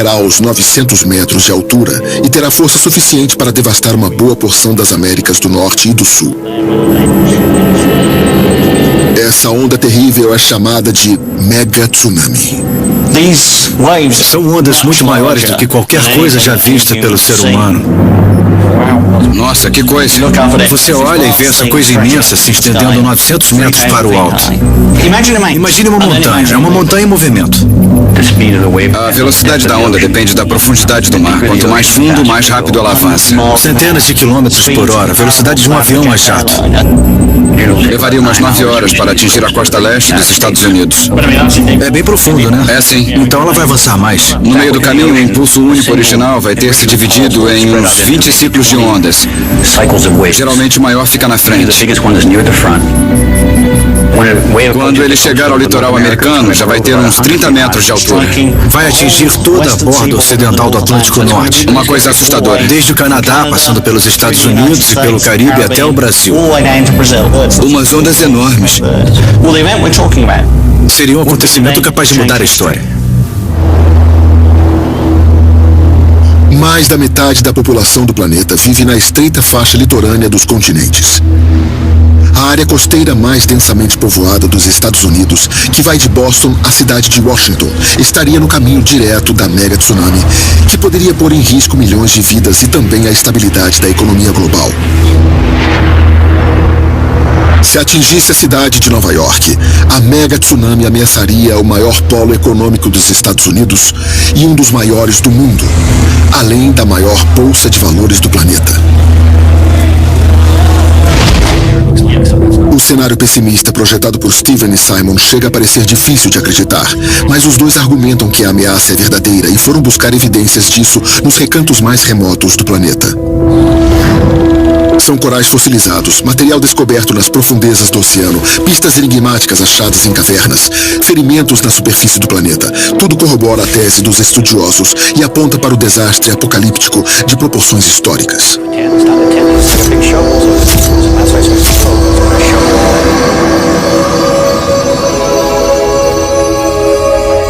chegará aos 900 metros de altura e terá força suficiente para devastar uma boa porção das Américas do Norte e do Sul. Essa onda terrível é chamada de mega tsunami. São ondas muito maiores do que qualquer coisa já vista pelo ser humano. Nossa, que coisa! Você olha e vê essa coisa imensa se estendendo 900 metros para o alto. Imagine uma montanha, é uma montanha em movimento. A velocidade da onda depende da profundidade do mar. Quanto mais fundo, mais rápido ela avança. Centenas de quilômetros por hora, velocidade de um avião a jato. Levaria umas 9 horas para atingir a costa leste dos Estados Unidos. É bem profundo, né? É sim. Então ela vai avançar mais. No meio do caminho, o impulso único original vai ter se dividido em uns 20 ciclos de ondas. Geralmente o maior fica na frente. Quando ele chegar ao litoral americano, já vai ter uns 30 metros de altura. Vai atingir toda a borda ocidental do Atlântico Norte. Uma coisa assustadora. Desde o Canadá, passando pelos Estados Unidos e pelo Caribe até o Brasil. Umas ondas enormes. Seria um acontecimento capaz de mudar a história. Mais da metade da população do planeta vive na estreita faixa litorânea dos continentes. A área costeira mais densamente povoada dos Estados Unidos, que vai de Boston à cidade de Washington, estaria no caminho direto da mega tsunami, que poderia pôr em risco milhões de vidas e também a estabilidade da economia global. Se atingisse a cidade de Nova York, a mega tsunami ameaçaria o maior polo econômico dos Estados Unidos e um dos maiores do mundo, além da maior bolsa de valores do planeta. O cenário pessimista projetado por Steven e Simon chega a parecer difícil de acreditar, mas os dois argumentam que a ameaça é verdadeira e foram buscar evidências disso nos recantos mais remotos do planeta. São corais fossilizados, material descoberto nas profundezas do oceano, pistas enigmáticas achadas em cavernas, ferimentos na superfície do planeta. Tudo corrobora a tese dos estudiosos e aponta para o desastre apocalíptico de proporções históricas.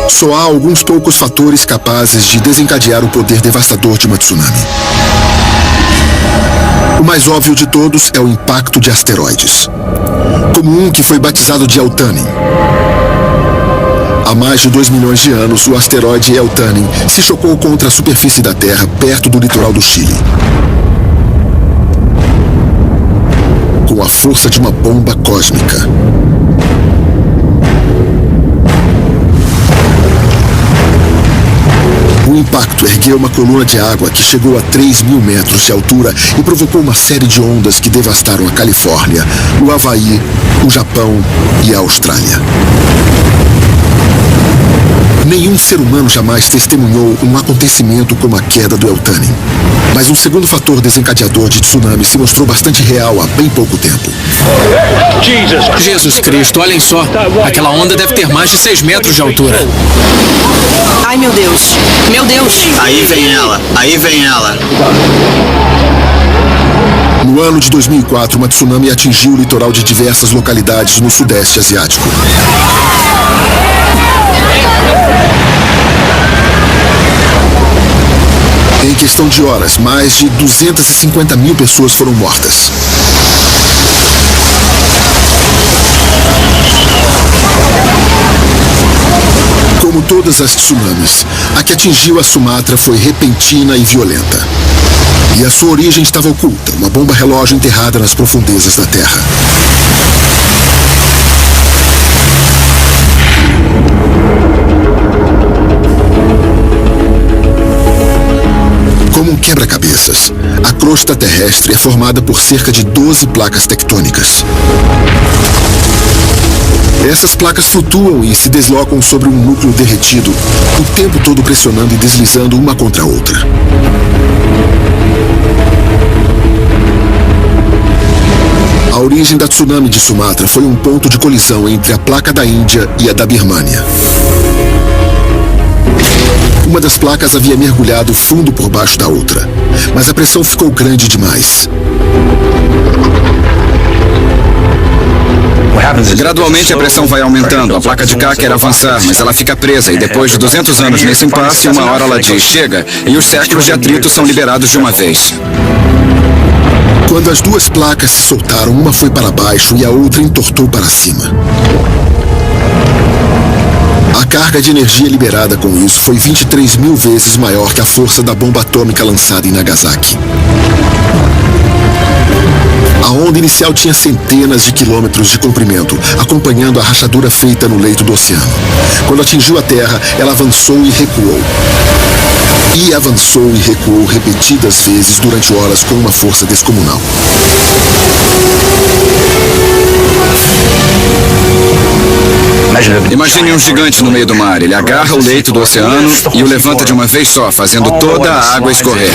Só há alguns poucos fatores capazes de desencadear o poder devastador de uma tsunami. O mais óbvio de todos é o impacto de asteroides, como um que foi batizado de Eltanin. Há mais de 2 milhões de anos, o asteroide Eltanin se chocou contra a superfície da Terra perto do litoral do Chile, com a força de uma bomba cósmica. O impacto ergueu uma coluna de água que chegou a 3.000 metros de altura e provocou uma série de ondas que devastaram a Califórnia, o Havaí, o Japão e a Austrália. Nenhum ser humano jamais testemunhou um acontecimento como a queda do Eltanin. Mas um segundo fator desencadeador de tsunami se mostrou bastante real há bem pouco tempo. Jesus Cristo, olhem só. Aquela onda deve ter mais de 6 metros de altura. Ai, meu Deus. Meu Deus. Aí vem ela. Aí vem ela. No ano de 2004, uma tsunami atingiu o litoral de diversas localidades no Sudeste Asiático. Em questão de horas, mais de 250 mil pessoas foram mortas. Como todas as tsunamis, a que atingiu a Sumatra foi repentina e violenta. E a sua origem estava oculta, uma bomba relógio enterrada nas profundezas da Terra. Como um quebra-cabeças, a crosta terrestre é formada por cerca de 12 placas tectônicas. Essas placas flutuam e se deslocam sobre um núcleo derretido, o tempo todo pressionando e deslizando uma contra a outra. A origem da tsunami de Sumatra foi um ponto de colisão entre a placa da Índia e a da Birmânia. Uma das placas havia mergulhado fundo por baixo da outra, mas a pressão ficou grande demais. Gradualmente a pressão vai aumentando. A placa de cá quer avançar, mas ela fica presa. E depois de 200 anos nesse impasse, uma hora ela diz, chega. E os séculos de atrito são liberados de uma vez. Quando as duas placas se soltaram, uma foi para baixo e a outra entortou para cima. A carga de energia liberada com isso foi 23 mil vezes maior que a força da bomba atômica lançada em Nagasaki. A onda inicial tinha centenas de quilômetros de comprimento, acompanhando a rachadura feita no leito do oceano. Quando atingiu a Terra, ela avançou e recuou. E avançou e recuou repetidas vezes durante horas com uma força descomunal. Imagine um gigante no meio do mar. Ele agarra o leito do oceano e o levanta de uma vez só, fazendo toda a água escorrer.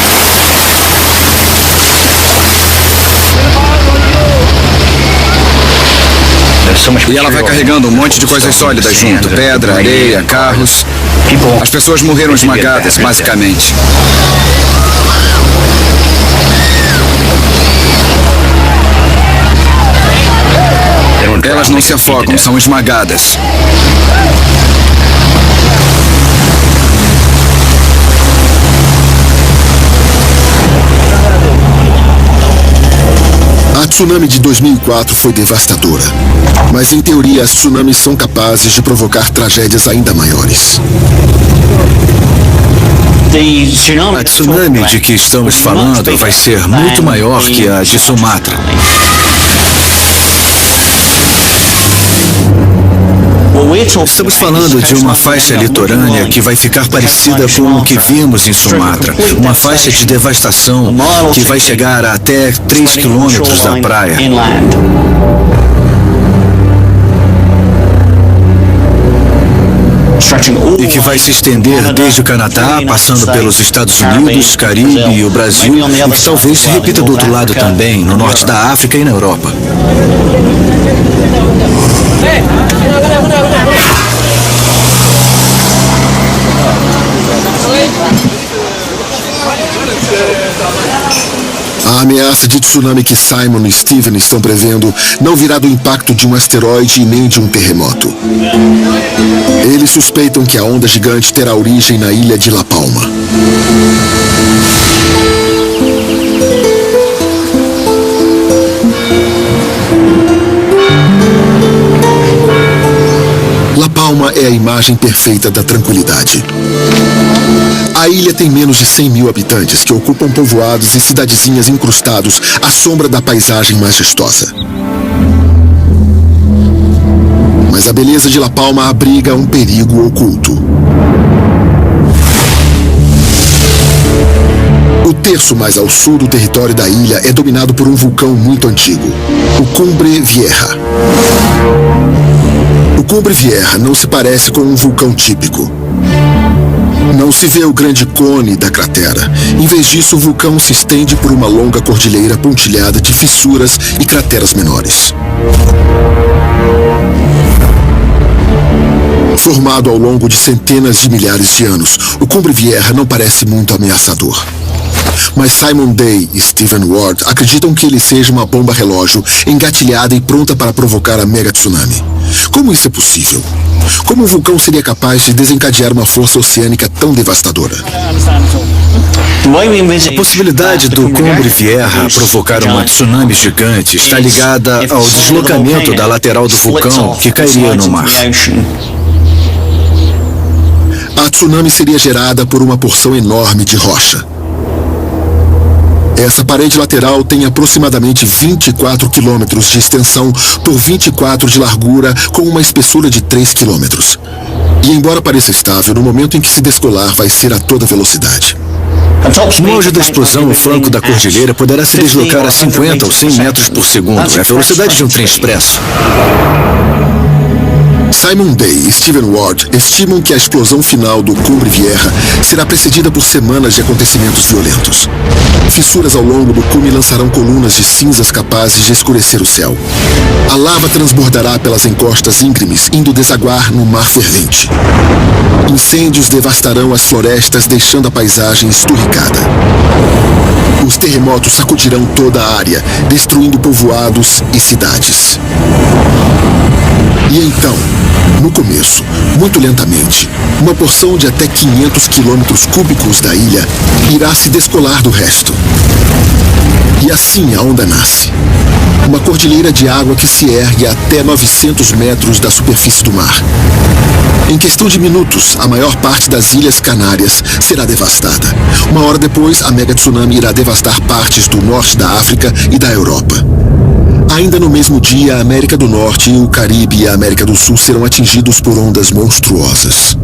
E ela vai carregando um monte de coisas sólidas junto. Pedra, areia, carros. As pessoas morreram esmagadas, basicamente. Elas não se afogam, são esmagadas. A tsunami de 2004 foi devastadora, mas em teoria as tsunamis são capazes de provocar tragédias ainda maiores. A tsunami de que estamos falando vai ser muito maior que a de Sumatra. Estamos falando de uma faixa litorânea que vai ficar parecida com o que vimos em Sumatra. Uma faixa de devastação que vai chegar a até 3 quilômetros da praia. E que vai se estender desde o Canadá, passando pelos Estados Unidos, Caribe e o Brasil, e que talvez se repita do outro lado também, no norte da África e na Europa. A ameaça de tsunami que Simon e Steven estão prevendo não virá do impacto de um asteroide e nem de um terremoto. Eles suspeitam que a onda gigante terá origem na ilha de La Palma. La Palma é a imagem perfeita da tranquilidade. A ilha tem menos de 100 mil habitantes que ocupam povoados e cidadezinhas incrustados à sombra da paisagem majestosa. Mas a beleza de La Palma abriga um perigo oculto. O terço mais ao sul do território da ilha é dominado por um vulcão muito antigo, o Cumbre Vieja. O Cumbre Vieja não se parece com um vulcão típico. Não se vê o grande cone da cratera. Em vez disso, o vulcão se estende por uma longa cordilheira pontilhada de fissuras e crateras menores. Formado ao longo de centenas de milhares de anos, o Cumbre Vieja não parece muito ameaçador. Mas Simon Day e Stephen Ward acreditam que ele seja uma bomba relógio engatilhada e pronta para provocar a mega tsunami. Como isso é possível? Como um vulcão seria capaz de desencadear uma força oceânica tão devastadora? A possibilidade do Cumbre Vieja provocar uma tsunami gigante está ligada ao deslocamento da lateral do vulcão que cairia no mar. A tsunami seria gerada por uma porção enorme de rocha. Essa parede lateral tem aproximadamente 24 quilômetros de extensão por 24 de largura, com uma espessura de 3 quilômetros. E embora pareça estável, no momento em que se descolar, vai ser a toda velocidade. No auge da explosão, o flanco da cordilheira poderá se deslocar a 50 ou 100 metros por segundo. É a velocidade de um trem expresso. Simon Day e Stephen Ward estimam que a explosão final do Cumbre Vieja será precedida por semanas de acontecimentos violentos. Fissuras ao longo do cume lançarão colunas de cinzas capazes de escurecer o céu. A lava transbordará pelas encostas íngremes, indo desaguar no mar fervente. Incêndios devastarão as florestas, deixando a paisagem esturricada. Os terremotos sacudirão toda a área, destruindo povoados e cidades. E então, no começo, muito lentamente, uma porção de até 500 quilômetros cúbicos da ilha irá se descolar do resto. E assim a onda nasce. Uma cordilheira de água que se ergue até 900 metros da superfície do mar. Em questão de minutos, a maior parte das Ilhas Canárias será devastada. Uma hora depois, a mega tsunami irá devastar partes do norte da África e da Europa. Ainda no mesmo dia, a América do Norte, o Caribe e a América do Sul serão atingidos por ondas monstruosas.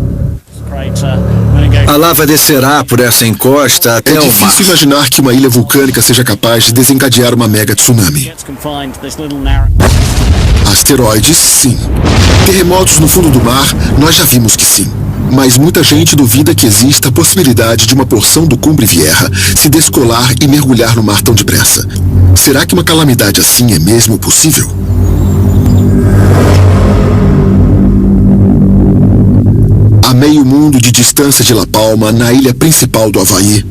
A lava descerá por essa encosta até o mar. É difícil imaginar que uma ilha vulcânica seja capaz de desencadear uma mega tsunami. Asteroides, sim. Terremotos no fundo do mar, nós já vimos que sim. Mas muita gente duvida que exista a possibilidade de uma porção do Cumbre Vieja se descolar e mergulhar no mar tão depressa. Será que uma calamidade assim é mesmo possível? A meio mundo de distância de La Palma, na ilha principal do Havaí,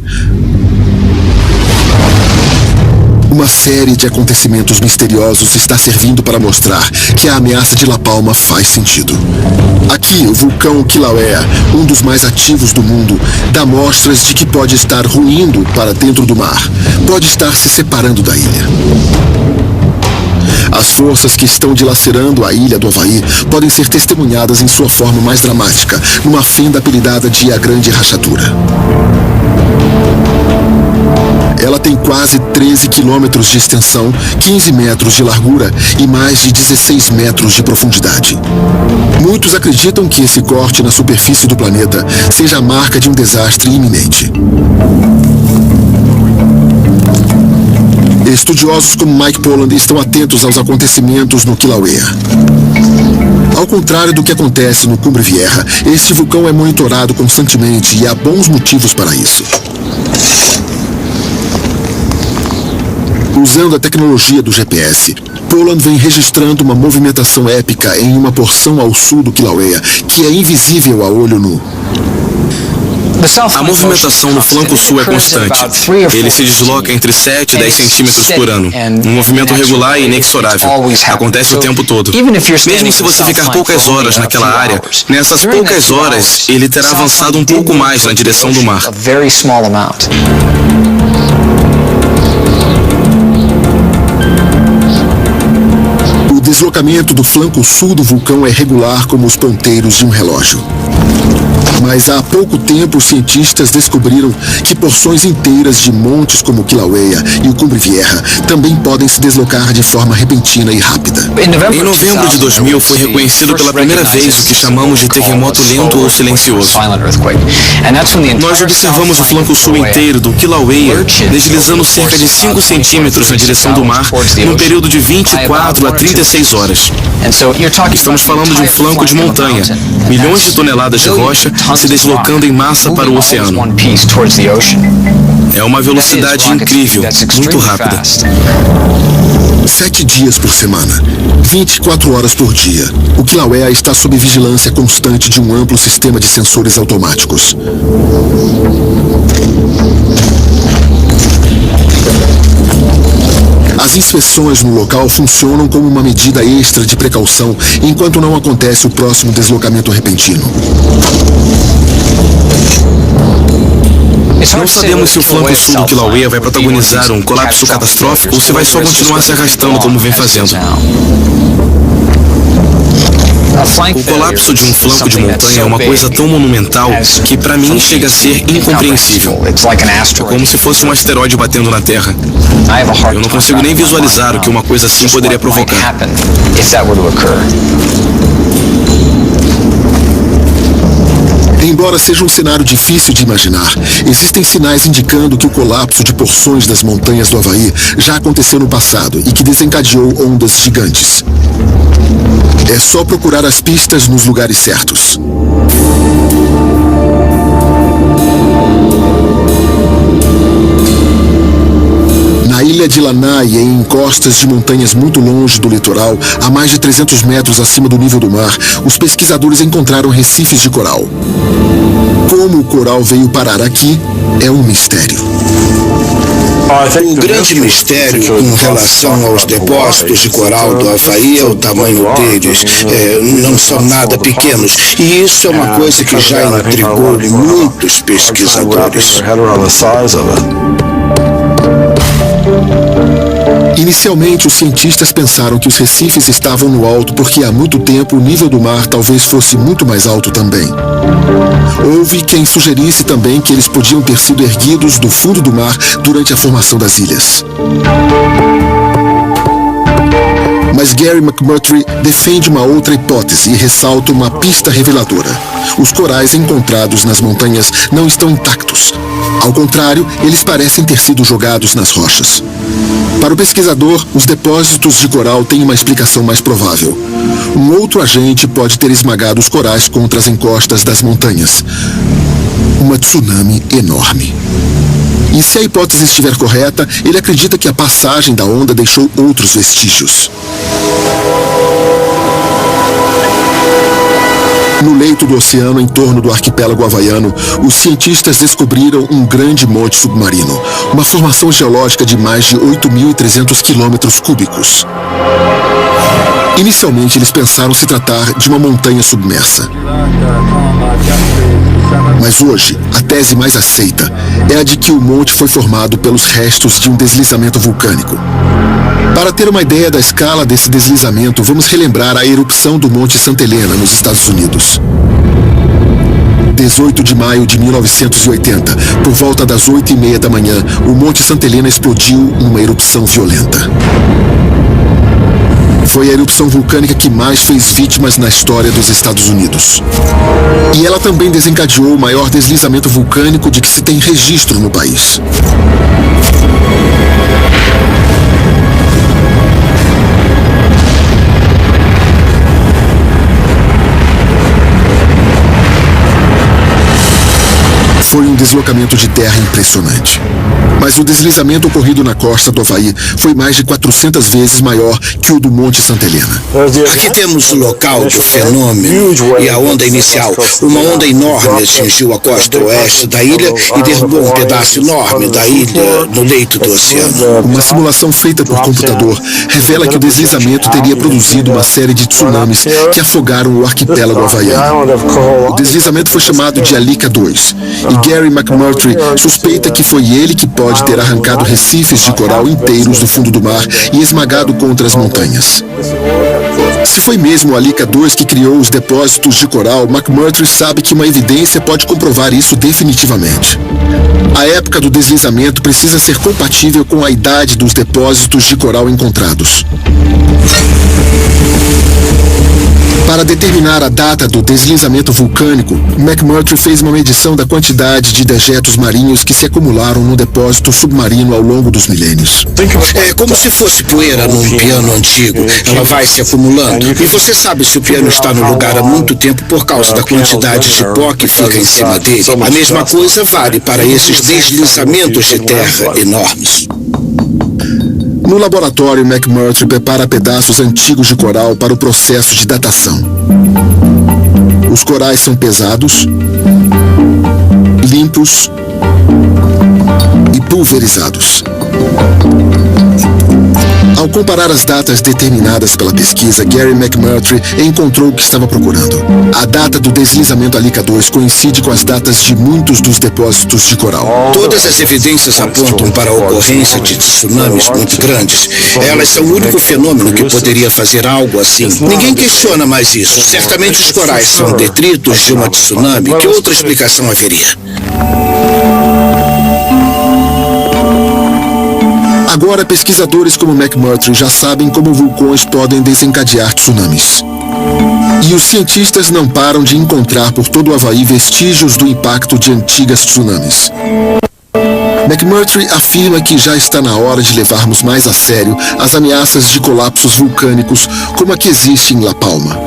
uma série de acontecimentos misteriosos está servindo para mostrar que a ameaça de La Palma faz sentido. Aqui, o vulcão Kilauea, um dos mais ativos do mundo, dá mostras de que pode estar ruindo para dentro do mar, pode estar se separando da ilha. As forças que estão dilacerando a ilha do Havaí podem ser testemunhadas em sua forma mais dramática, numa fenda apelidada de A Grande Rachadura. Ela tem quase 13 quilômetros de extensão, 15 metros de largura e mais de 16 metros de profundidade. Muitos acreditam que esse corte na superfície do planeta seja a marca de um desastre iminente. Estudiosos como Mike Pollan estão atentos aos acontecimentos no Kilauea. Ao contrário do que acontece no Cumbre Vieja, este vulcão é monitorado constantemente e há bons motivos para isso. Usando a tecnologia do GPS, Pollan vem registrando uma movimentação épica em uma porção ao sul do Kilauea, que é invisível a olho nu. A movimentação no flanco sul é constante. Ele se desloca entre 7 e 10 centímetros por ano. Um movimento regular e inexorável. Acontece o tempo todo. Mesmo se você ficar poucas horas naquela área, nessas poucas horas, ele terá avançado um pouco mais na direção do mar. O deslocamento do flanco sul do vulcão é regular como os ponteiros de um relógio. Mas há pouco tempo os cientistas descobriram que porções inteiras de montes como o Kilauea e o Cumbre Vieja também podem se deslocar de forma repentina e rápida. Em novembro de 2000 foi reconhecido pela primeira vez o que chamamos de terremoto lento ou silencioso. Nós observamos o flanco sul inteiro do Kilauea deslizando cerca de 5 centímetros na direção do mar num período de 24 a 36 horas. Estamos falando de um flanco de montanha, milhões de toneladas de rocha se deslocando em massa para o oceano. É uma velocidade incrível, muito rápida. 7 dias por semana, 24 horas por dia, o Kilauea está sob vigilância constante de um amplo sistema de sensores automáticos. As inspeções no local funcionam como uma medida extra de precaução enquanto não acontece o próximo deslocamento repentino. Não sabemos se o flanco sul do Kilauea vai protagonizar um colapso catastrófico ou se vai só continuar se arrastando como vem fazendo. O colapso de um flanco de montanha é uma coisa tão monumental que para mim chega a ser incompreensível. É como se fosse um asteroide batendo na Terra. Eu não consigo nem visualizar o que uma coisa assim poderia provocar. Embora seja um cenário difícil de imaginar, existem sinais indicando que o colapso de porções das montanhas do Havaí já aconteceu no passado e que desencadeou ondas gigantes. É só procurar as pistas nos lugares certos. Na ilha de Lanai, em encostas de montanhas muito longe do litoral, a mais de 300 metros acima do nível do mar, os pesquisadores encontraram recifes de coral. Como o coral veio parar aqui é um mistério. O grande mistério com relação aos depósitos de coral do Havaí é o tamanho deles. Não são nada pequenos. E isso é uma coisa que já intrigou muitos pesquisadores. Inicialmente, os cientistas pensaram que os recifes estavam no alto porque há muito tempo o nível do mar talvez fosse muito mais alto também. Houve quem sugerisse também que eles podiam ter sido erguidos do fundo do mar durante a formação das ilhas. Mas Gary McMurtry defende uma outra hipótese e ressalta uma pista reveladora. Os corais encontrados nas montanhas não estão intactos. Ao contrário, eles parecem ter sido jogados nas rochas. Para o pesquisador, os depósitos de coral têm uma explicação mais provável. Um outro agente pode ter esmagado os corais contra as encostas das montanhas. Uma tsunami enorme. E se a hipótese estiver correta, ele acredita que a passagem da onda deixou outros vestígios. No leito do oceano, em torno do arquipélago havaiano, os cientistas descobriram um grande monte submarino, uma formação geológica de mais de 8.300 quilômetros cúbicos. Inicialmente, eles pensaram se tratar de uma montanha submersa. Mas hoje, a tese mais aceita é a de que o monte foi formado pelos restos de um deslizamento vulcânico. Para ter uma ideia da escala desse deslizamento, vamos relembrar a erupção do Monte Santa Helena, nos Estados Unidos. 18 de maio de 1980, por volta das 8h30 da manhã, o Monte Santa Helena explodiu numa erupção violenta. Foi a erupção vulcânica que mais fez vítimas na história dos Estados Unidos. E ela também desencadeou o maior deslizamento vulcânico de que se tem registro no país. Foi um deslocamento de terra impressionante. Mas o deslizamento ocorrido na costa do Havaí foi mais de 400 vezes maior que o do Monte Santa Helena. Aqui temos o local do fenômeno e a onda inicial. Uma onda enorme atingiu a costa oeste da ilha e derrubou um pedaço enorme da ilha no leito do oceano. Uma simulação feita por computador revela que o deslizamento teria produzido uma série de tsunamis que afogaram o arquipélago havaiano. O deslizamento foi chamado de Alika 2 e Gary McMurtry suspeita que foi ele que pode ter arrancado recifes de coral inteiros do fundo do mar e esmagado contra as montanhas. Se foi mesmo o Alika 2 que criou os depósitos de coral, McMurtry sabe que uma evidência pode comprovar isso definitivamente. A época do deslizamento precisa ser compatível com a idade dos depósitos de coral encontrados. Para determinar a data do deslizamento vulcânico, McMurtry fez uma medição da quantidade de dejetos marinhos que se acumularam no depósito submarino ao longo dos milênios. É como se fosse poeira num piano antigo. Ela vai se acumulando. E você sabe se o piano está no lugar há muito tempo por causa da quantidade de pó que fica em cima dele. A mesma coisa vale para esses deslizamentos de terra enormes. No laboratório, McMurtry prepara pedaços antigos de coral para o processo de datação. Os corais são pesados, limpos e pulverizados. Ao comparar as datas determinadas pela pesquisa, Gary McMurtry encontrou o que estava procurando. A data do deslizamento Alika 2 coincide com as datas de muitos dos depósitos de coral. Todas as evidências apontam para a ocorrência de tsunamis muito grandes. Elas são o único fenômeno que poderia fazer algo assim. Ninguém questiona mais isso. Certamente os corais são detritos de uma tsunami. Que outra explicação haveria? Agora, pesquisadores como McMurtry já sabem como vulcões podem desencadear tsunamis. E os cientistas não param de encontrar por todo o Havaí vestígios do impacto de antigas tsunamis. McMurtry afirma que já está na hora de levarmos mais a sério as ameaças de colapsos vulcânicos como a que existe em La Palma.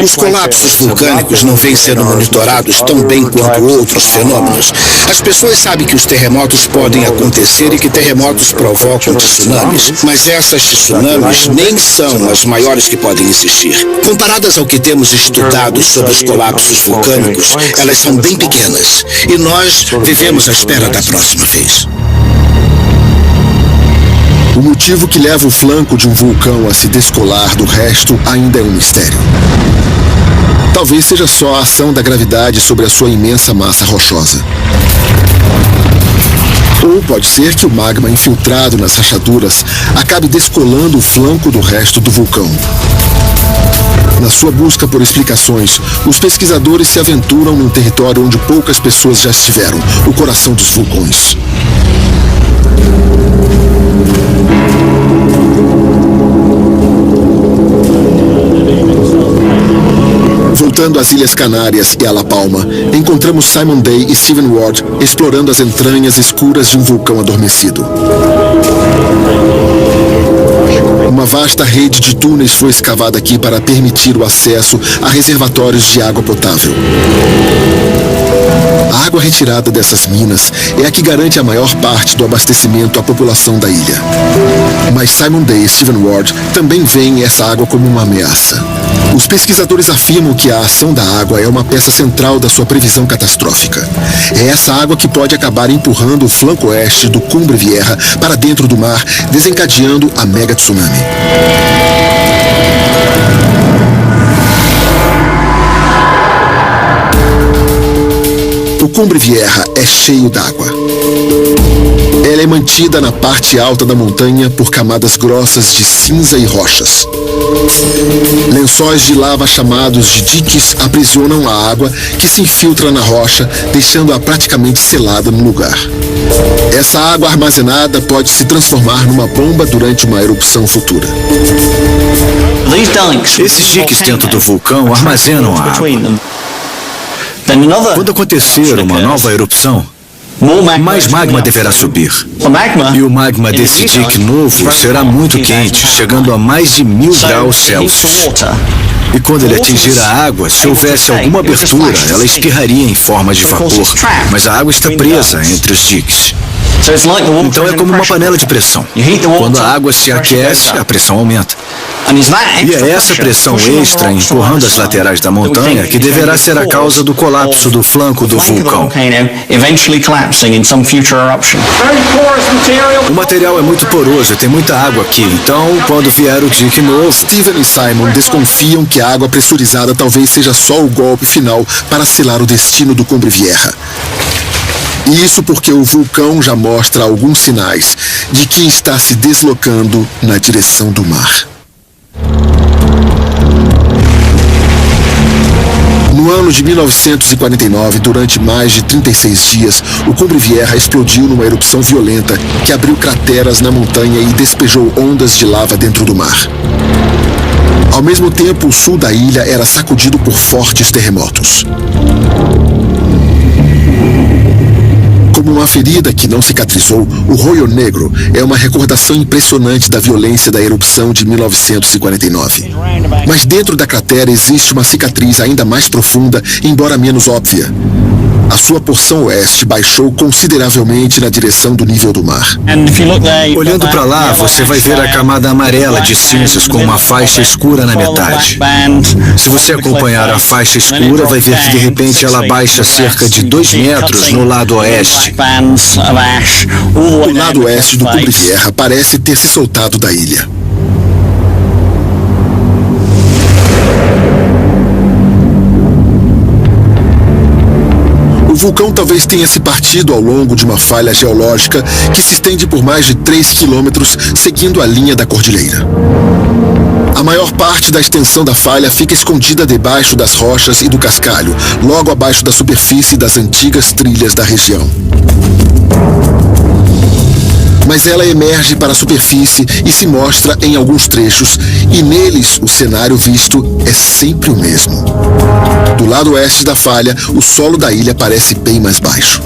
Os colapsos vulcânicos não vêm sendo monitorados tão bem quanto outros fenômenos. As pessoas sabem que os terremotos podem acontecer e que terremotos provocam tsunamis, mas essas tsunamis nem são as maiores que podem existir. Comparadas ao que temos estudado sobre os colapsos vulcânicos, elas são bem pequenas e nós vivemos à espera da próxima vez. O motivo que leva o flanco de um vulcão a se descolar do resto ainda é um mistério. Talvez seja só a ação da gravidade sobre a sua imensa massa rochosa. Ou pode ser que o magma infiltrado nas rachaduras acabe descolando o flanco do resto do vulcão. Na sua busca por explicações, os pesquisadores se aventuram num território onde poucas pessoas já estiveram, o coração dos vulcões. Voltando às Ilhas Canárias e a La Palma, encontramos Simon Day e Stephen Ward explorando as entranhas escuras de um vulcão adormecido. Uma vasta rede de túneis foi escavada aqui para permitir o acesso a reservatórios de água potável. A água retirada dessas minas é a que garante a maior parte do abastecimento à população da ilha. Mas Simon Day e Stephen Ward também veem essa água como uma ameaça. Os pesquisadores afirmam que a ação da água é uma peça central da sua previsão catastrófica. É essa água que pode acabar empurrando o flanco oeste do Cumbre Vieja para dentro do mar, desencadeando a mega tsunami. O Cumbre Vieja é cheio d'água. Ela é mantida na parte alta da montanha por camadas grossas de cinza e rochas. Lençóis de lava chamados de diques aprisionam a água que se infiltra na rocha, deixando-a praticamente selada no lugar. Essa água armazenada pode se transformar numa bomba durante uma erupção futura. Esses diques dentro do vulcão armazenam a água. Quando acontecer uma nova erupção, mais magma deverá subir. E o magma desse dique novo será muito quente, chegando a mais de 1000 graus Celsius. E quando ele atingir a água, se houvesse alguma abertura, ela espirraria em forma de vapor. Mas a água está presa entre os diques. Então é como uma panela de pressão. Quando a água se aquece, a pressão aumenta. E é essa pressão extra empurrando as laterais da montanha que deverá ser a causa do colapso do flanco do vulcão. O material é muito poroso e tem muita água aqui, então quando vier o dique novo... Stephen e Simon desconfiam que a água pressurizada talvez seja só o golpe final para selar o destino do Cumbre Vieja. Isso porque o vulcão já mostra alguns sinais de que está se deslocando na direção do mar. No ano de 1949, durante mais de 36 dias, o Cumbre Vieja explodiu numa erupção violenta que abriu crateras na montanha e despejou ondas de lava dentro do mar. Ao mesmo tempo, o sul da ilha era sacudido por fortes terremotos. Como uma ferida que não cicatrizou, o Hoyo Negro é uma recordação impressionante da violência da erupção de 1949. Mas dentro da cratera existe uma cicatriz ainda mais profunda, embora menos óbvia. A sua porção oeste baixou consideravelmente na direção do nível do mar. Olhando para lá, você vai ver a camada amarela de cinzas com uma faixa escura na metade. Se você acompanhar a faixa escura, vai ver que de repente ela baixa cerca de 2 metros no lado oeste. O lado oeste do Cumbre Vieja parece ter se soltado da ilha. O vulcão talvez tenha se partido ao longo de uma falha geológica que se estende por mais de 3 quilômetros, seguindo a linha da cordilheira. A maior parte da extensão da falha fica escondida debaixo das rochas e do cascalho, logo abaixo da superfície das antigas trilhas da região. mas ela emerge para a superfície e se mostra em alguns trechos, e neles o cenário visto é sempre o mesmo. Do lado oeste da falha, o solo da ilha parece bem mais baixo.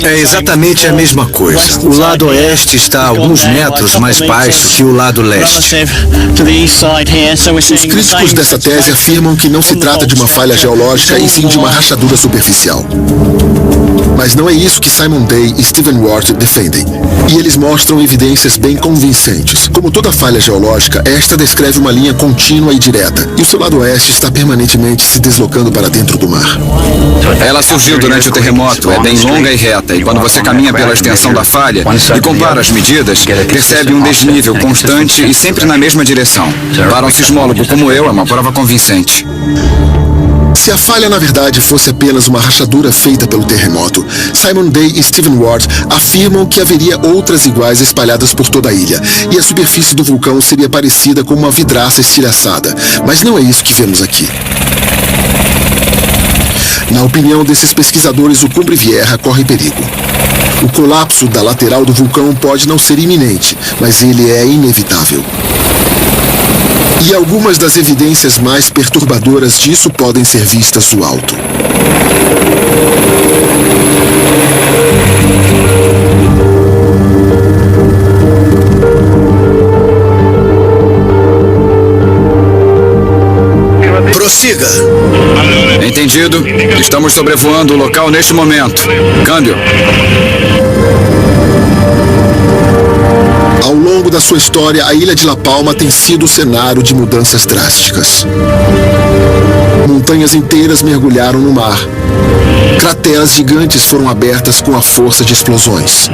É exatamente a mesma coisa. O lado oeste está a alguns metros mais baixo que o lado leste. Os críticos dessa tese afirmam que não se trata de uma falha geológica e sim de uma rachadura superficial. Mas não é isso que Simon Day e Stephen Ward defendem. E eles mostram evidências bem convincentes. Como toda falha geológica, esta descreve uma linha contínua e direta, e o seu lado oeste está permanentemente se deslocando para dentro do mar. Ela surgiu durante o terremoto, é bem longa e reta, e quando você caminha pela extensão da falha e compara as medidas, percebe um desnível constante e sempre na mesma direção. Para um sismólogo como eu, é uma prova convincente. Se a falha, na verdade, fosse apenas uma rachadura feita pelo terremoto, Simon Day e Stephen Ward afirmam que haveria outras iguais espalhadas por toda a ilha, e a superfície do vulcão seria parecida com uma vidraça estilhaçada. Mas não é isso que vemos aqui. Na opinião desses pesquisadores, o Cumbre Vieja corre perigo. O colapso da lateral do vulcão pode não ser iminente, mas ele é inevitável. E algumas das evidências mais perturbadoras disso podem ser vistas do alto. Prossiga. Entendido. Estamos sobrevoando o local neste momento. Câmbio. Ao longo da sua história, a ilha de La Palma tem sido o cenário de mudanças drásticas. Montanhas inteiras mergulharam no mar. Crateras gigantes foram abertas com a força de explosões.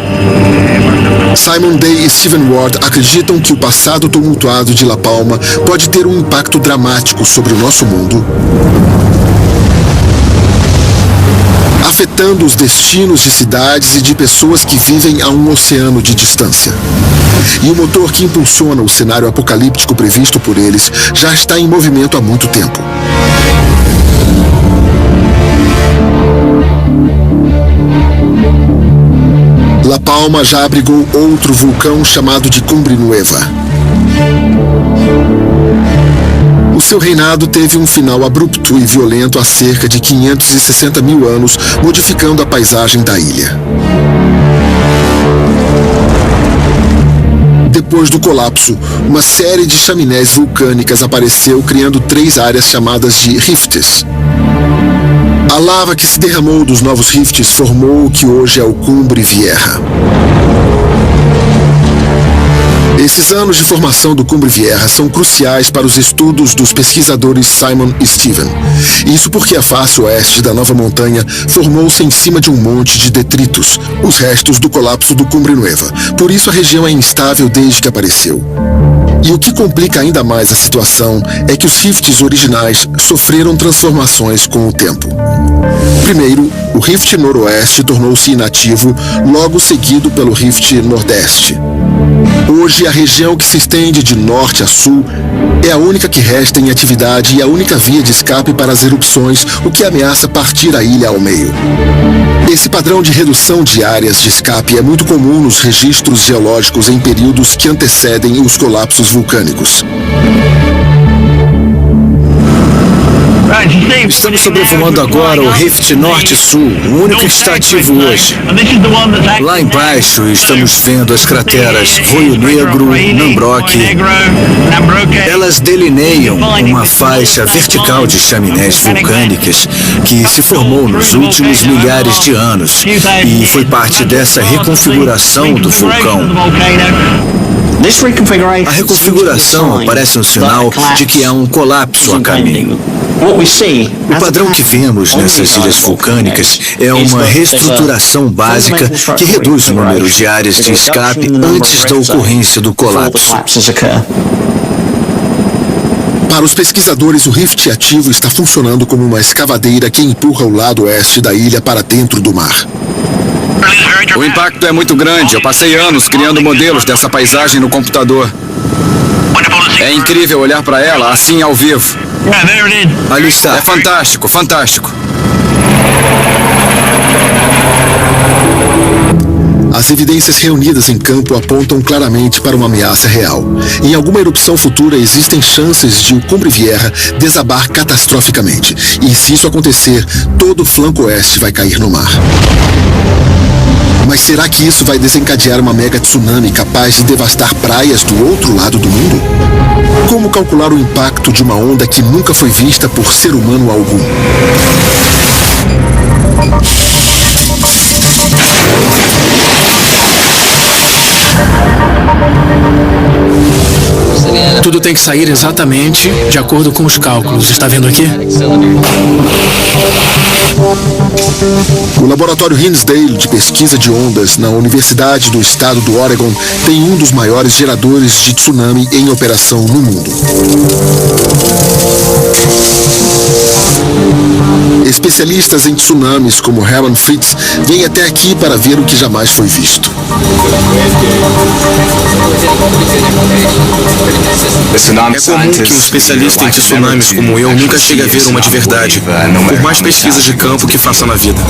Simon Day e Stephen Ward acreditam que o passado tumultuado de La Palma pode ter um impacto dramático sobre o nosso mundo, afetando os destinos de cidades e de pessoas que vivem a um oceano de distância. E o motor que impulsiona o cenário apocalíptico previsto por eles já está em movimento há muito tempo. La Palma já abrigou outro vulcão chamado de Cumbre Nueva. O seu reinado teve um final abrupto e violento há cerca de 560 mil anos, modificando a paisagem da ilha. Depois do colapso, uma série de chaminés vulcânicas apareceu, criando 3 áreas chamadas de rifts. A lava que se derramou dos novos rifts formou o que hoje é o Cumbre Vieja. Esses anos de formação do Cumbre Vieja são cruciais para os estudos dos pesquisadores Simon e Stephen. Isso porque a face oeste da nova montanha formou-se em cima de um monte de detritos, os restos do colapso do Cumbre Nueva. Por isso a região é instável desde que apareceu. E o que complica ainda mais a situação é que os rifts originais sofreram transformações com o tempo. Primeiro, o rift noroeste tornou-se inativo, logo seguido pelo rift nordeste. Hoje, a região que se estende de norte a sul é a única que resta em atividade e a única via de escape para as erupções, o que ameaça partir a ilha ao meio. Esse padrão de redução de áreas de escape é muito comum nos registros geológicos em períodos que antecedem os colapsos vulcânicos. Estamos sobrevoando agora o Rift Norte-Sul, o único que está ativo hoje. Lá embaixo estamos vendo as crateras Roio Negro, Nambroque. Elas delineiam uma faixa vertical de chaminés vulcânicas que se formou nos últimos milhares de anos e foi parte dessa reconfiguração do vulcão. A reconfiguração parece um sinal de que há um colapso a caminho. O padrão que vemos nessas ilhas vulcânicas é uma reestruturação básica que reduz o número de áreas de escape antes da ocorrência do colapso. Para os pesquisadores, o rift ativo está funcionando como uma escavadeira que empurra o lado oeste da ilha para dentro do mar. O impacto é muito grande. Eu passei anos criando modelos dessa paisagem no computador. É incrível olhar para ela assim ao vivo. Ali está. É fantástico, fantástico. As evidências reunidas em campo apontam claramente para uma ameaça real. Em alguma erupção futura existem chances de o Cumbre Vieja desabar catastroficamente. E se isso acontecer, todo o flanco oeste vai cair no mar. Mas será que isso vai desencadear uma mega tsunami capaz de devastar praias do outro lado do mundo? Como calcular o impacto de uma onda que nunca foi vista por ser humano algum? Tudo tem que sair exatamente de acordo com os cálculos. Está vendo aqui? O laboratório Hinsdale de pesquisa de ondas na Universidade do Estado do Oregon tem um dos maiores geradores de tsunami em operação no mundo. Especialistas em tsunamis como Herman Fritz vêm até aqui para ver o que jamais foi visto. É comum que um especialista em tsunamis como eu nunca chegue a ver uma de verdade, por mais pesquisas de campo que faça na vida.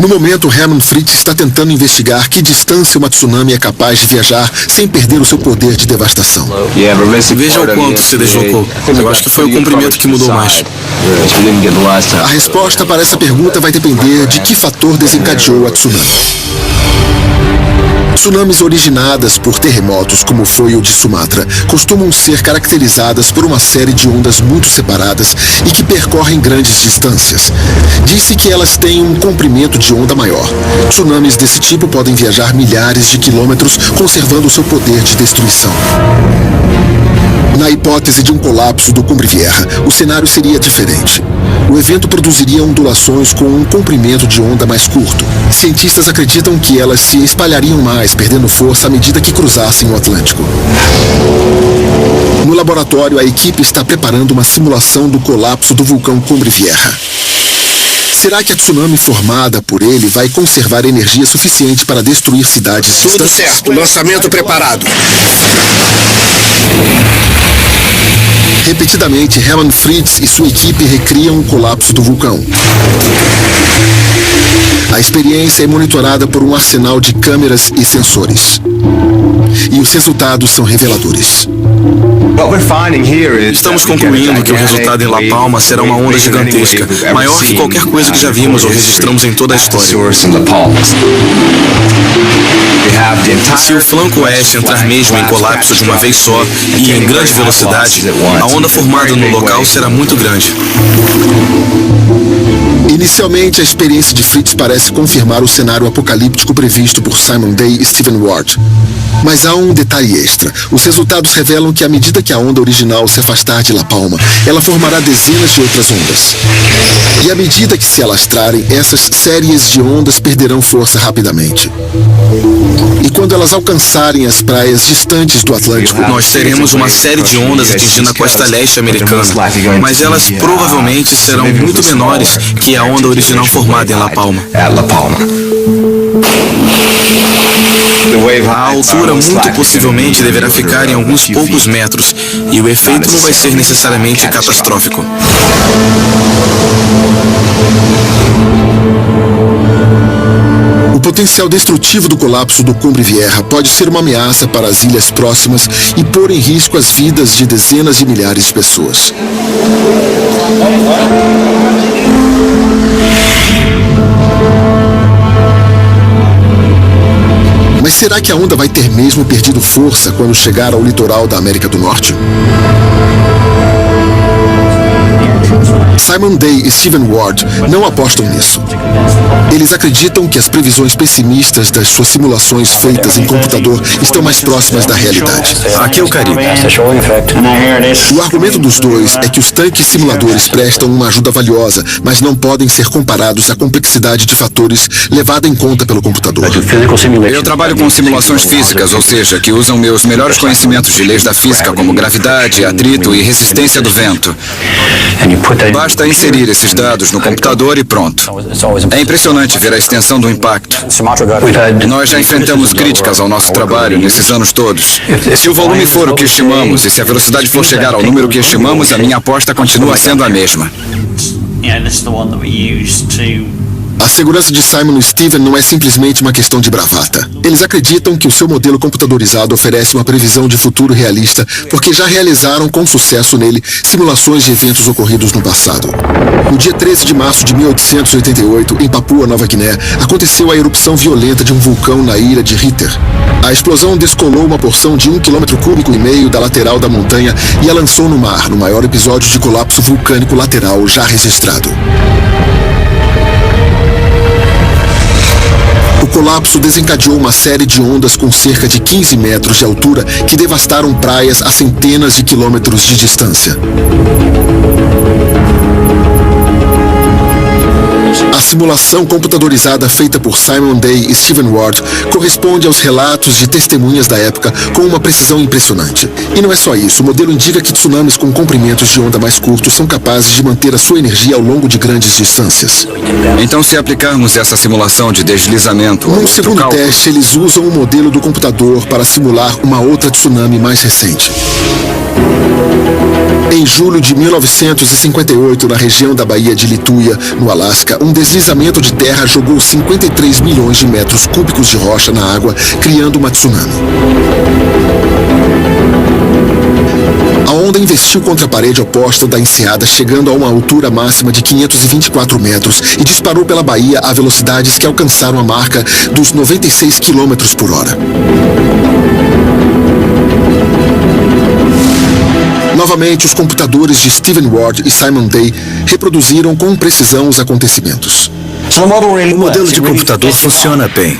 No momento, Herman Fritz está tentando investigar que distância uma tsunami é capaz de viajar sem perder o seu poder de devastação. Veja o quanto se deslocou. Eu acho que foi o comprimento que mudou mais. A resposta para essa pergunta vai depender de que fator desencadeou a tsunami. Tsunamis originadas por terremotos, como foi o de Sumatra, costumam ser caracterizadas por uma série de ondas muito separadas e que percorrem grandes distâncias. Diz-se que elas têm um comprimento de onda maior. Tsunamis desse tipo podem viajar milhares de quilômetros, conservando seu poder de destruição. Na hipótese de um colapso do Cumbre Vieja, o cenário seria diferente. O evento produziria ondulações com um comprimento de onda mais curto. Cientistas acreditam que elas se espalhariam mais, perdendo força à medida que cruzassem o Atlântico. No laboratório, a equipe está preparando uma simulação do colapso do vulcão Cumbre Vieja. Será que a tsunami formada por ele vai conservar energia suficiente para destruir cidades distantes? Tudo certo, lançamento preparado. Repetidamente, Herman Fritz e sua equipe recriam o colapso do vulcão. A experiência é monitorada por um arsenal de câmeras e sensores. E os resultados são reveladores. Estamos concluindo que o resultado em La Palma será uma onda gigantesca, maior que qualquer coisa que já vimos ou registramos em toda a história. Se o flanco oeste entrar mesmo em colapso de uma vez só e em grande velocidade, a onda formada no local será muito grande. Inicialmente, a experiência de Fritz parece confirmar o cenário apocalíptico previsto por Simon Day e Stephen Ward. Mas há um detalhe extra. Os resultados revelam que à medida que a onda original se afastar de La Palma, ela formará dezenas de outras ondas. E à medida que se alastrarem, essas séries de ondas perderão força rapidamente. E quando elas alcançarem as praias distantes do Atlântico, nós teremos uma série de ondas atingindo a costa leste americana, mas elas provavelmente serão muito menores que a onda original formada em La Palma. A altura muito possivelmente deverá ficar em alguns poucos metros, e o efeito não vai ser necessariamente catastrófico. O potencial destrutivo do colapso do Cumbre Vieja pode ser uma ameaça para as ilhas próximas e pôr em risco as vidas de dezenas de milhares de pessoas. Mas será que a onda vai ter mesmo perdido força quando chegar ao litoral da América do Norte? Simon Day e Stephen Ward não apostam nisso. Eles acreditam que as previsões pessimistas das suas simulações feitas em computador estão mais próximas da realidade. Aqui é o Caribe. O argumento dos dois é que os tanques simuladores prestam uma ajuda valiosa, mas não podem ser comparados à complexidade de fatores levada em conta pelo computador. Eu trabalho com simulações físicas, ou seja, que usam meus melhores conhecimentos de leis da física, como gravidade, atrito e resistência do vento. Basta inserir esses dados no computador e pronto. É impressionante ver a extensão do impacto. Nós já enfrentamos críticas ao nosso trabalho nesses anos todos. Se o volume for o que estimamos e se a velocidade for chegar ao número que estimamos, a minha aposta continua sendo a mesma. A segurança de Simon e Steven não é simplesmente uma questão de bravata. Eles acreditam que o seu modelo computadorizado oferece uma previsão de futuro realista porque já realizaram com sucesso nele simulações de eventos ocorridos no passado. No dia 13 de março de 1888, em Papua Nova Guiné, aconteceu a erupção violenta de um vulcão na ilha de Ritter. A explosão descolou uma porção de 1,5 km da lateral da montanha e a lançou no mar, no maior episódio de colapso vulcânico lateral já registrado. O colapso desencadeou uma série de ondas com cerca de 15 metros de altura que devastaram praias a centenas de quilômetros de distância. A simulação computadorizada feita por Simon Day e Stephen Ward corresponde aos relatos de testemunhas da época com uma precisão impressionante. E não é só isso, o modelo indica que tsunamis com comprimentos de onda mais curtos são capazes de manter a sua energia ao longo de grandes distâncias. Então, se aplicarmos essa simulação de deslizamento... Num segundo teste, eles usam o modelo do computador para simular uma outra tsunami mais recente. Em julho de 1958, na região da Baía de Lituya, no Alasca, um deslizamento de terra jogou 53 milhões de metros cúbicos de rocha na água, criando uma tsunami. A onda investiu contra a parede oposta da enseada, chegando a uma altura máxima de 524 metros e disparou pela baía a velocidades que alcançaram a marca dos 96 km por hora. Novamente, os computadores de Stephen Ward e Simon Day reproduziram com precisão os acontecimentos. O modelo de computador funciona bem,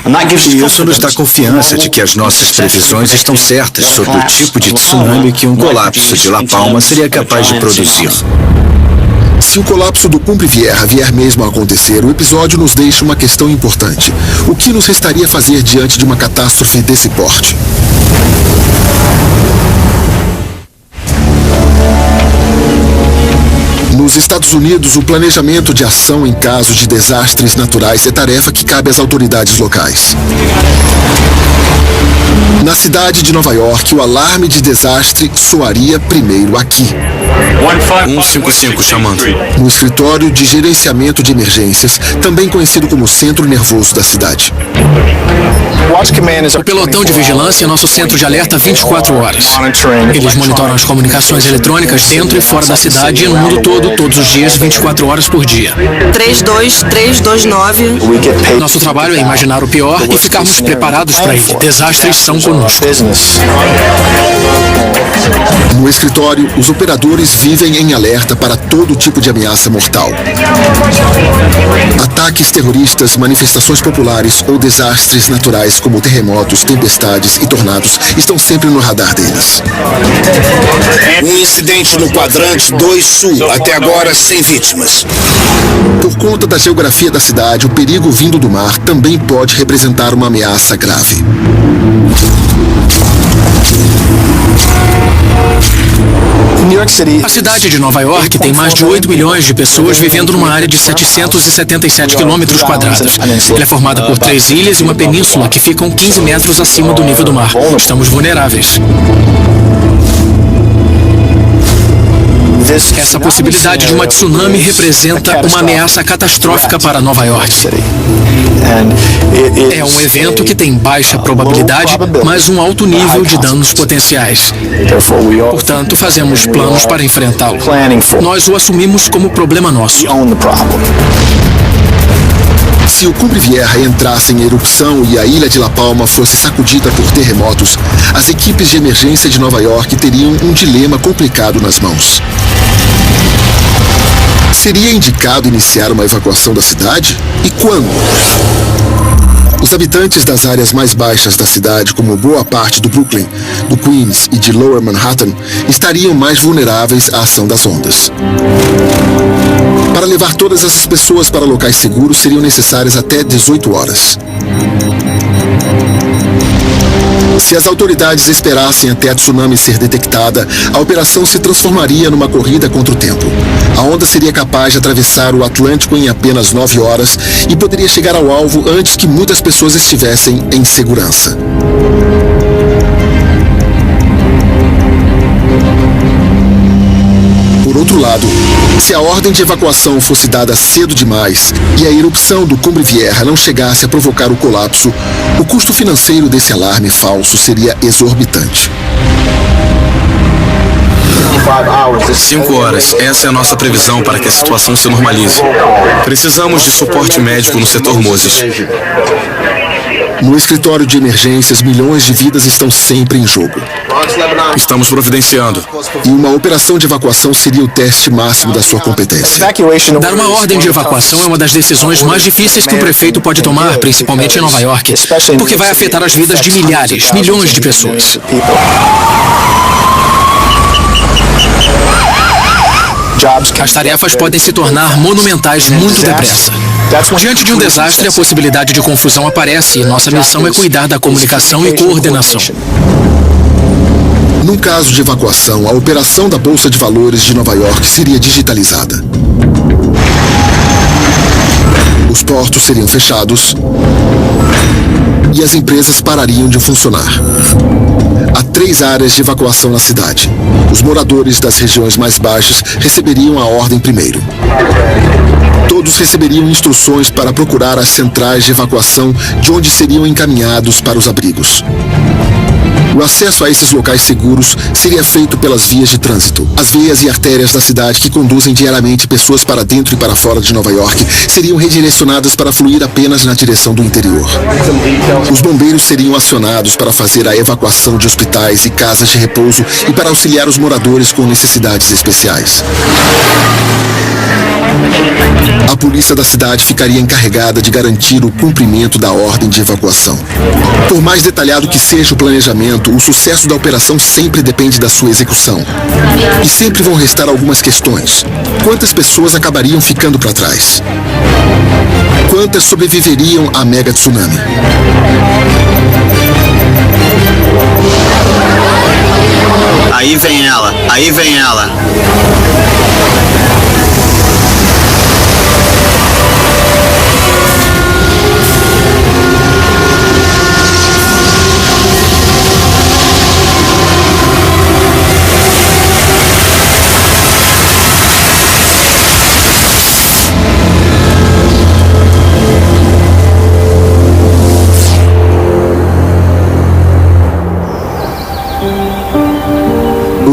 e isso nos dá confiança de que as nossas previsões estão certas sobre o tipo de tsunami que um colapso de La Palma seria capaz de produzir. Se o colapso do Cumbre Vieja vier mesmo a acontecer, o episódio nos deixa uma questão importante. O que nos restaria fazer diante de uma catástrofe desse porte? Nos Estados Unidos, o planejamento de ação em caso de desastres naturais é tarefa que cabe às autoridades locais. Na cidade de Nova York, o alarme de desastre soaria primeiro aqui. 155 chamando. No escritório de gerenciamento de emergências, também conhecido como centro nervoso da cidade. O pelotão de vigilância é nosso centro de alerta 24 horas. Eles monitoram as comunicações eletrônicas dentro e fora da cidade e no mundo todo, todos os dias, 24 horas por dia. 32329. Nosso trabalho é imaginar o pior e ficarmos preparados para ele. Desastres são conosco. No escritório, os operadores vivem em alerta para todo tipo de ameaça mortal. Ataques terroristas, manifestações populares ou desastres naturais como terremotos, tempestades e tornados estão sempre no radar deles. Um incidente no quadrante 2 Sul, até agora sem vítimas. Por conta da geografia da cidade, o perigo vindo do mar também pode representar uma ameaça grave. A cidade de Nova York tem mais de 8 milhões de pessoas vivendo numa área de 777 quilômetros quadrados. Ela é formada por 3 ilhas e uma península que ficam 15 metros acima do nível do mar. Estamos vulneráveis. Essa possibilidade de uma tsunami representa uma ameaça catastrófica para Nova York. É um evento que tem baixa probabilidade, mas um alto nível de danos potenciais. Portanto, fazemos planos para enfrentá-lo. Nós o assumimos como problema nosso. Se o Cumbre Vieja entrasse em erupção e a ilha de La Palma fosse sacudida por terremotos, as equipes de emergência de Nova York teriam um dilema complicado nas mãos. Seria indicado iniciar uma evacuação da cidade? E quando? Os habitantes das áreas mais baixas da cidade, como boa parte do Brooklyn, do Queens e de Lower Manhattan, estariam mais vulneráveis à ação das ondas. Para levar todas essas pessoas para locais seguros, seriam necessárias até 18 horas. Se as autoridades esperassem até a tsunami ser detectada, a operação se transformaria numa corrida contra o tempo. A onda seria capaz de atravessar o Atlântico em apenas 9 horas e poderia chegar ao alvo antes que muitas pessoas estivessem em segurança. Por outro lado, se a ordem de evacuação fosse dada cedo demais e a erupção do Cumbre Vieja não chegasse a provocar o colapso, o custo financeiro desse alarme falso seria exorbitante. 5 horas. Essa é a nossa previsão para que a situação se normalize. Precisamos de suporte médico no setor Moses. No escritório de emergências, milhões de vidas estão sempre em jogo. Estamos providenciando. E uma operação de evacuação seria o teste máximo da sua competência. Dar uma ordem de evacuação é uma das decisões mais difíceis que um prefeito pode tomar, principalmente em Nova York, porque vai afetar as vidas de milhares, milhões de pessoas. As tarefas podem se tornar monumentais muito depressa. Diante de um desastre, a possibilidade de confusão aparece e nossa missão é cuidar da comunicação e coordenação. Num caso de evacuação, a operação da Bolsa de Valores de Nova York seria digitalizada. Os portos seriam fechados e as empresas parariam de funcionar. Há 3 áreas de evacuação na cidade. Os moradores das regiões mais baixas receberiam a ordem primeiro. Todos receberiam instruções para procurar as centrais de evacuação de onde seriam encaminhados para os abrigos. O acesso a esses locais seguros seria feito pelas vias de trânsito. As veias e artérias da cidade que conduzem diariamente pessoas para dentro e para fora de Nova York seriam redirecionadas para fluir apenas na direção do interior. Os bombeiros seriam acionados para fazer a evacuação de hospitais e casas de repouso e para auxiliar os moradores com necessidades especiais. A polícia da cidade ficaria encarregada de garantir o cumprimento da ordem de evacuação. Por mais detalhado que seja o planejamento, o sucesso da operação sempre depende da sua execução. E sempre vão restar algumas questões. Quantas pessoas acabariam ficando para trás? Quantas sobreviveriam à mega tsunami? Aí vem ela, aí vem ela.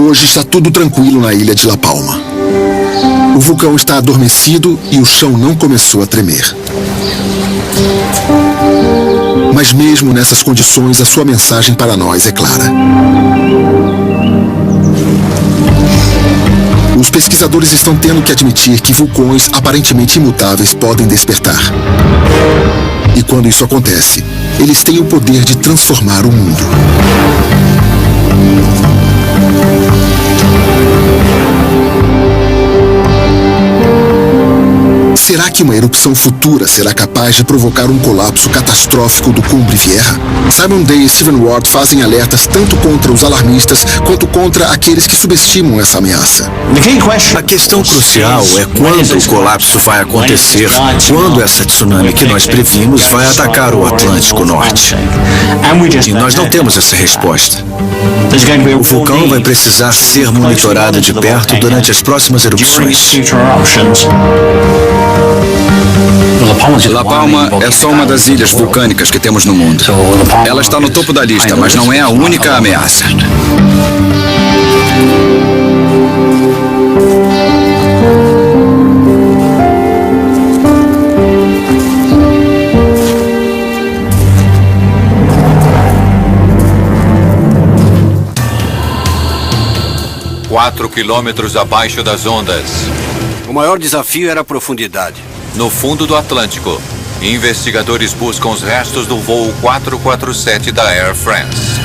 Hoje está tudo tranquilo na ilha de La Palma. O vulcão está adormecido e o chão não começou a tremer. Mas mesmo nessas condições, a sua mensagem para nós é clara. Os pesquisadores estão tendo que admitir que vulcões aparentemente imutáveis podem despertar. E quando isso acontece, eles têm o poder de transformar o mundo. Será que uma erupção futura será capaz de provocar um colapso catastrófico do Cumbre Vieja? Simon Day e Stephen Ward fazem alertas tanto contra os alarmistas quanto contra aqueles que subestimam essa ameaça. A questão crucial é quando o colapso vai acontecer, quando essa tsunami que nós previmos vai atacar o Atlântico Norte. E nós não temos essa resposta. O vulcão vai precisar ser monitorado de perto durante as próximas erupções. La Palma é só uma das ilhas vulcânicas que temos no mundo. Ela está no topo da lista, mas não é a única ameaça. Quatro quilômetros abaixo das ondas. O maior desafio era a profundidade. No fundo do Atlântico, investigadores buscam os restos do voo 447 da Air France.